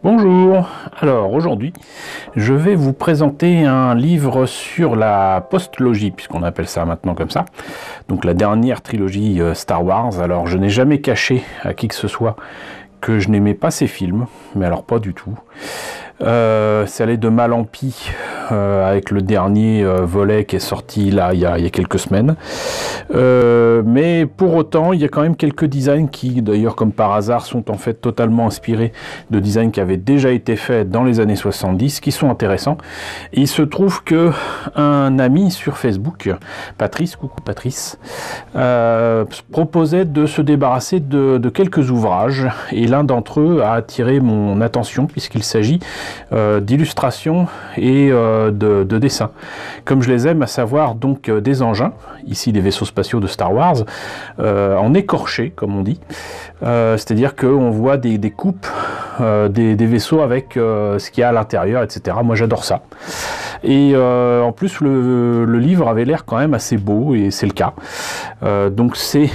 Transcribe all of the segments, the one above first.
Bonjour, alors aujourd'hui je vais vous présenter un livre sur la postlogie, puisqu'on appelle ça maintenant comme ça, donc la dernière trilogie Star Wars. Alors je n'ai jamais caché à qui que ce soit que je n'aimais pas ces films, mais alors pas du tout. Ça allait de mal en pis avec le dernier volet qui est sorti là il y a quelques semaines. Mais pour autant, il y a quand même quelques designs qui, d'ailleurs comme par hasard, sont en fait totalement inspirés de designs qui avaient déjà été faits dans les années 70, qui sont intéressants. Et il se trouve que un ami sur Facebook, Patrice, coucou Patrice, proposait de se débarrasser de quelques ouvrages, et l'un d'entre eux a attiré mon attention puisqu'il s'agit d'illustrations et de dessins, comme je les aime, à savoir donc des engins, ici des vaisseaux spatiaux de Star Wars, en écorché comme on dit, c'est-à-dire qu'on voit des coupes des vaisseaux avec ce qu'il y a à l'intérieur, etc. Moi j'adore ça. Et en plus le livre avait l'air quand même assez beau, et c'est le cas. Donc c'est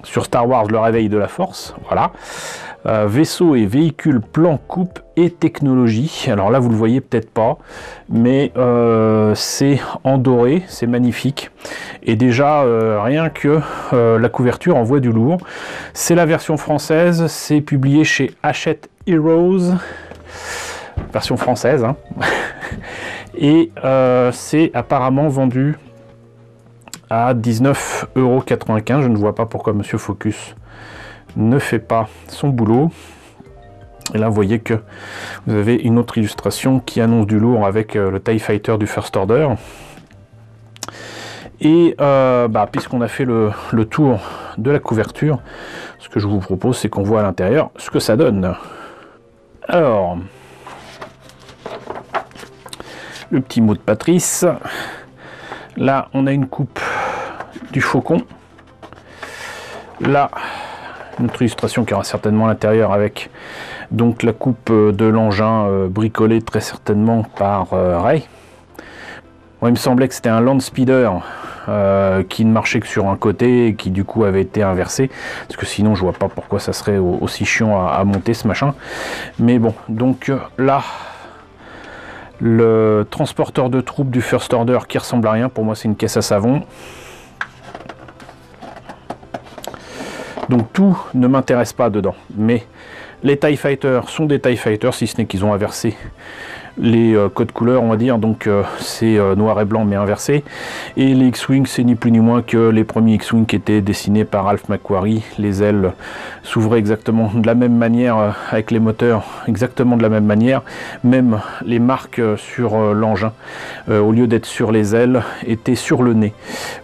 sur Star Wars, le réveil de la force, voilà. Vaisseaux et véhicules, plans, coupe et technologie. Alors là vous le voyez peut-être pas, mais c'est en doré, c'est magnifique. Et déjà rien que la couverture envoie du lourd. C'est la version française, c'est publié chez Hachette Heroes, version française, hein. Et c'est apparemment vendu à 19,95 €. Je ne vois pas pourquoi Monsieur Focus ne fait pas son boulot. Et là vous voyez que vous avez une autre illustration qui annonce du lourd avec le TIE Fighter du First Order. Et puisqu'on a fait le tour de la couverture, ce que je vous propose, c'est qu'on voit à l'intérieur ce que ça donne. Alors, le petit mot de Patrice. Là on a une coupe du Faucon. Là une autre illustration qui aura certainement à l'intérieur avec donc la coupe de l'engin bricolé très certainement par Rey. Moi il me semblait que c'était un Land Speeder qui ne marchait que sur un côté et qui du coup avait été inversé, parce que sinon je vois pas pourquoi ça serait aussi chiant à monter ce machin. Mais bon, donc là le transporteur de troupes du First Order qui ressemble à rien, pour moi c'est une caisse à savon. Donc tout ne m'intéresse pas dedans, mais les TIE Fighters sont des TIE Fighters, si ce n'est qu'ils ont inversé les codes couleurs, on va dire, donc c'est noir et blanc mais inversé. Et les X-Wing, c'est ni plus ni moins que les premiers X-Wing qui étaient dessinés par Ralph McQuarrie. Les ailes s'ouvraient exactement de la même manière, avec les moteurs exactement de la même manière. Même les marques sur l'engin, au lieu d'être sur les ailes, étaient sur le nez.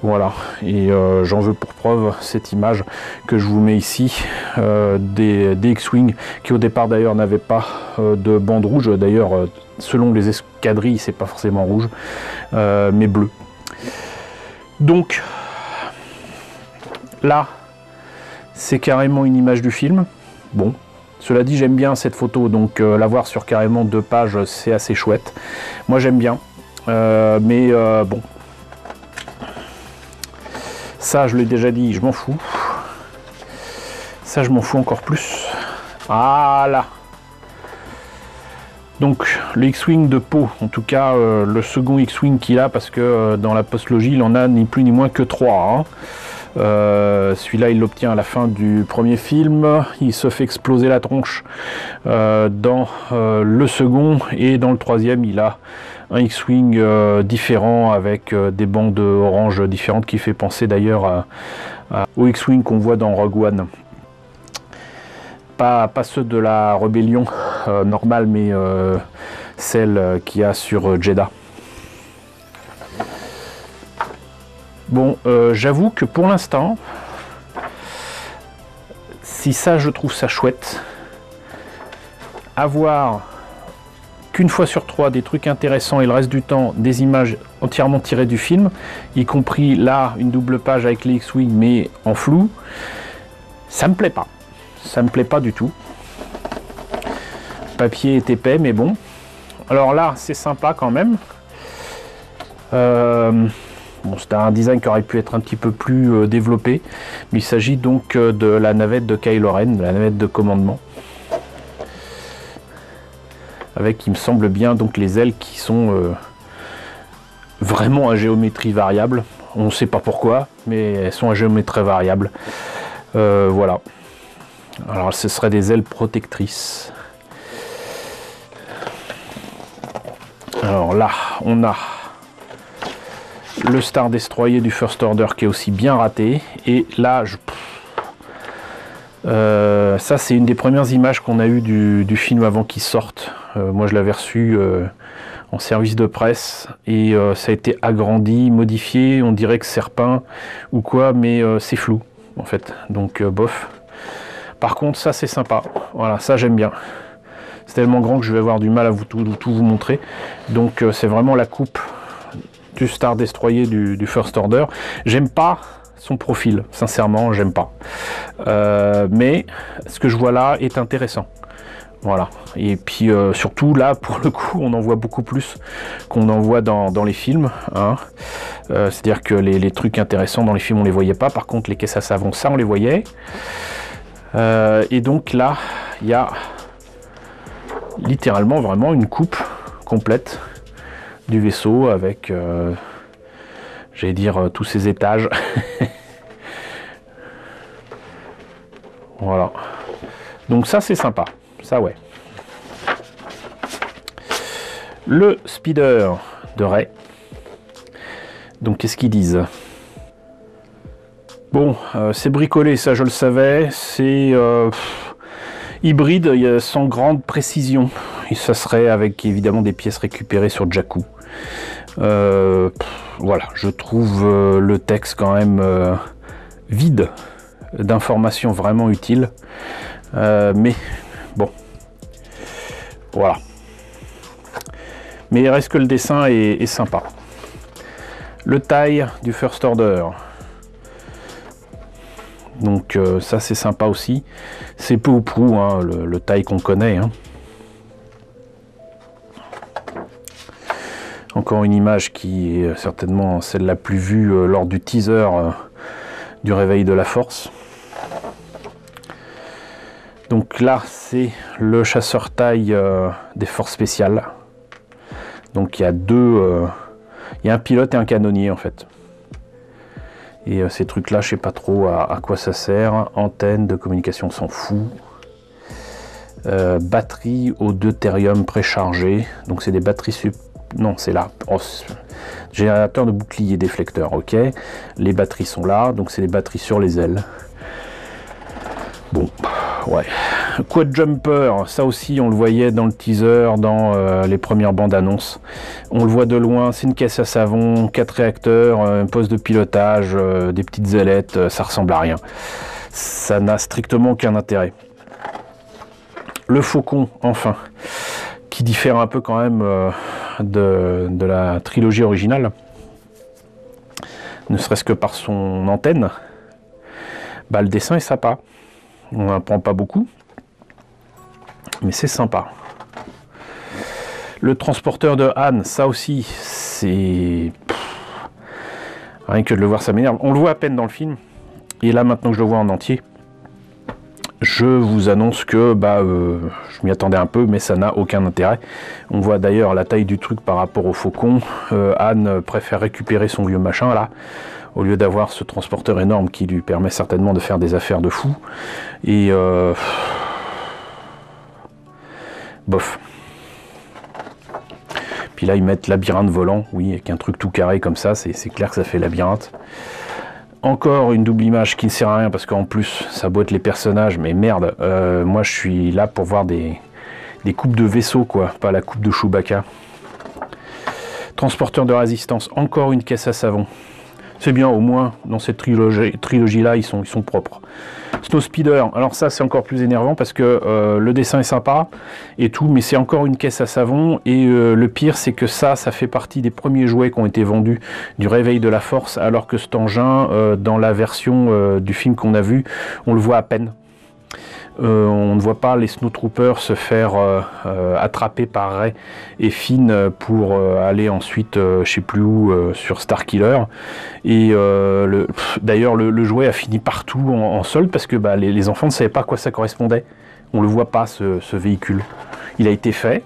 Voilà, et j'en veux pour preuve cette image que je vous mets ici, des X-Wing qui au départ d'ailleurs n'avaient pas de bande rouge. D'ailleurs selon les escadrilles c'est pas forcément rouge, mais bleu. Donc là c'est carrément une image du film. Bon, cela dit, j'aime bien cette photo, donc l'avoir sur carrément 2 pages, c'est assez chouette. Moi j'aime bien, mais bon, ça je l'ai déjà dit, je m'en fous. Ça je m'en fous encore plus. Voilà. Donc le X-Wing de Poe, en tout cas le second X-Wing qu'il a, parce que dans la postlogie il en a ni plus ni moins que 3, hein. Celui-là il l'obtient à la fin du premier film, il se fait exploser la tronche dans le second, et dans le troisième il a un X-Wing différent avec des bandes orange différentes, qui fait penser d'ailleurs au X-Wing qu'on voit dans Rogue One. Pas ceux de la rébellion normale, mais celle qu'il y a sur Jeddah. Bon, j'avoue que pour l'instant, si ça je trouve ça chouette, avoir qu'une fois sur 3 des trucs intéressants et le reste du temps des images entièrement tirées du film, y compris là une double page avec les X-Wing mais en flou, ça me plaît pas. Ça me plaît pas du tout. Le papier est épais, mais bon. Alors là, c'est sympa quand même. Bon, c'était un design qui aurait pu être un petit peu plus développé, mais il s'agit donc de la navette de Kylo Ren, de la navette de commandement. avec, il me semble bien, donc les ailes qui sont vraiment à géométrie variable. On ne sait pas pourquoi, mais elles sont à géométrie variable. Voilà. Alors ce seraient des ailes protectrices. Alors là, on a le Star Destroyer du First Order qui est aussi bien raté. Et là, ça c'est une des premières images qu'on a eues du film avant qu'il sorte. Moi je l'avais reçu en service de presse et ça a été agrandi, modifié. On dirait que c'est repeint ou quoi, mais c'est flou en fait. Donc bof. Par contre ça c'est sympa. Voilà, ça j'aime bien. C'est tellement grand que je vais avoir du mal à tout vous montrer. Donc c'est vraiment la coupe du Star Destroyer du First Order. J'aime pas son profil, sincèrement, j'aime pas. Mais ce que je vois là est intéressant. Voilà. Et puis surtout là, pour le coup, on en voit beaucoup plus qu'on en voit dans les films. Hein. C'est-à-dire que les trucs intéressants dans les films, on les voyait pas. Par contre, les caisses à savon, ça, on les voyait. Et donc là, il y a littéralement vraiment une coupe complète du vaisseau avec j'allais dire tous ces étages. Voilà, donc ça c'est sympa, ça ouais. Le speeder de Rey, donc qu'est-ce qu'ils disent? Bon, c'est bricolé, ça je le savais, c'est hybride, sans grande précision. Et ça serait avec évidemment des pièces récupérées sur Jakku. Voilà, je trouve le texte quand même vide d'informations vraiment utiles. Mais bon, voilà. Mais il reste que le dessin est sympa. Le taille du First Order. Donc ça c'est sympa aussi. C'est peu ou prou hein, le taille qu'on connaît. Hein. Encore une image qui est certainement celle la plus vue lors du teaser du réveil de la force. Donc là c'est le chasseur taille des forces spéciales. Donc il y a il y a un pilote et un canonnier en fait. Et ces trucs là je sais pas trop à quoi ça sert. Antenne de communication, on s'en fout. Batterie au deutérium préchargé. Donc c'est des batteries non c'est là. Oh, générateur de bouclier déflecteur, ok. Les batteries sont là, donc c'est les batteries sur les ailes. Bon, ouais. Quad Jumper, ça aussi on le voyait dans le teaser, dans les premières bandes annonces. On le voit de loin, c'est une caisse à savon, 4 réacteurs, un poste de pilotage, des petites ailettes, ça ressemble à rien. Ça n'a strictement aucun intérêt. Le Faucon, enfin, qui diffère un peu quand même de la trilogie originale, ne serait-ce que par son antenne. Bah, le dessin est sympa. On n'apprend pas beaucoup, mais c'est sympa. Le transporteur de Han, ça aussi, c'est... Rien que de le voir, ça m'énerve. On le voit à peine dans le film. Et là, maintenant que je le vois en entier, je vous annonce que je m'y attendais un peu, mais ça n'a aucun intérêt. On voit d'ailleurs la taille du truc par rapport au Faucon. Han préfère récupérer son vieux machin, là, au lieu d'avoir ce transporteur énorme qui lui permet certainement de faire des affaires de fou. Et... bof. Puis là, ils mettent labyrinthe volant, oui, avec un truc tout carré comme ça, c'est clair que ça fait labyrinthe. Encore une double image qui ne sert à rien, parce qu'en plus, ça boite les personnages, mais merde, moi je suis là pour voir des coupes de vaisseaux, quoi, pas la coupe de Chewbacca. Transporteur de résistance, encore une caisse à savon. C'est bien, au moins, dans cette trilogie-là, ils sont propres. Snow Speeder, alors ça c'est encore plus énervant parce que le dessin est sympa et tout, mais c'est encore une caisse à savon et le pire c'est que ça fait partie des premiers jouets qui ont été vendus du réveil de la force, alors que cet engin, dans la version du film qu'on a vu, on le voit à peine. On ne voit pas les Snowtroopers se faire attraper par Rey et Finn pour aller ensuite je sais plus où sur Starkiller. Et d'ailleurs le jouet a fini partout en solde parce que les enfants ne savaient pas à quoi ça correspondait. On le voit pas ce véhicule. Il a été fait,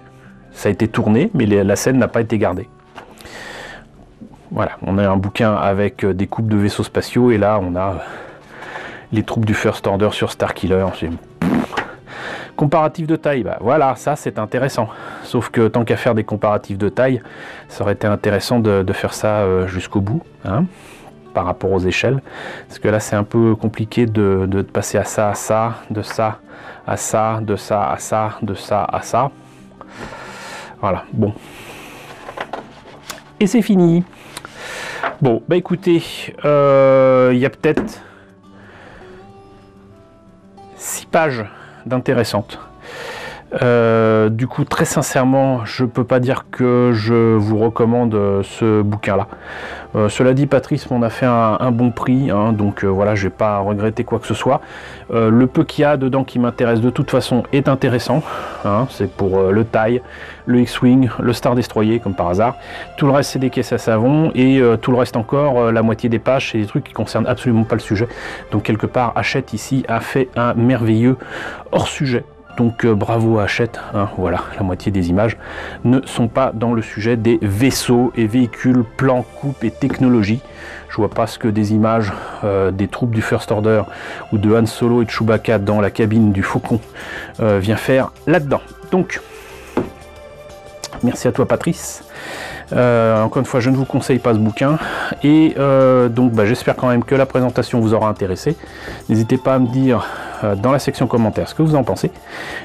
Ça a été tourné, mais la scène n'a pas été gardée. Voilà, on a un bouquin avec des coupes de vaisseaux spatiaux, et là on a les troupes du First Order sur Starkiller. Comparatif de taille, bah voilà, ça c'est intéressant. Sauf que tant qu'à faire des comparatifs de taille, ça aurait été intéressant de faire ça jusqu'au bout, hein, par rapport aux échelles. Parce que là c'est un peu compliqué de passer à ça, de ça à ça, de ça à ça, de ça à ça. Voilà, bon. Et c'est fini. Bon, bah écoutez, il y a peut-être 6 pages d'intéressantes. Du coup, très sincèrement, je peux pas dire que je vous recommande ce bouquin-là. Cela dit, Patrice m'en a fait un bon prix, hein, donc voilà, je vais pas regretter quoi que ce soit. Le peu qu'il y a dedans qui m'intéresse de toute façon est intéressant, hein, c'est pour le TIE, le X-Wing, le Star Destroyer comme par hasard. Tout le reste c'est des caisses à savon, et tout le reste encore, la moitié des pages c'est des trucs qui concernent absolument pas le sujet. Donc quelque part, Hachette ici a fait un merveilleux hors sujet. Donc bravo à Hachette, hein, voilà, la moitié des images ne sont pas dans le sujet des vaisseaux et véhicules, plans, coupes et technologies. Je vois pas ce que des images des troupes du First Order ou de Han Solo et de Chewbacca dans la cabine du Faucon vient faire là-dedans. Donc, merci à toi Patrice. Encore une fois, je ne vous conseille pas ce bouquin, et donc bah, j'espère quand même que la présentation vous aura intéressé. N'hésitez pas à me dire dans la section commentaires ce que vous en pensez.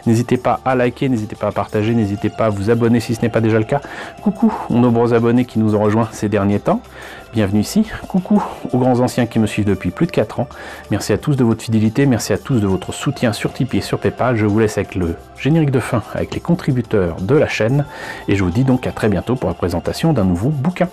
N'hésitez pas à liker, n'hésitez pas à partager, n'hésitez pas à vous abonner si ce n'est pas déjà le cas. Coucou aux nombreux abonnés qui nous ont rejoints ces derniers temps, bienvenue ici. Coucou aux grands anciens qui me suivent depuis plus de 4 ans. Merci à tous de votre fidélité, merci à tous de votre soutien sur Tipeee et sur Paypal. Je vous laisse avec le générique de fin avec les contributeurs de la chaîne, et je vous dis donc à très bientôt pour la présentation d'un nouveau bouquin.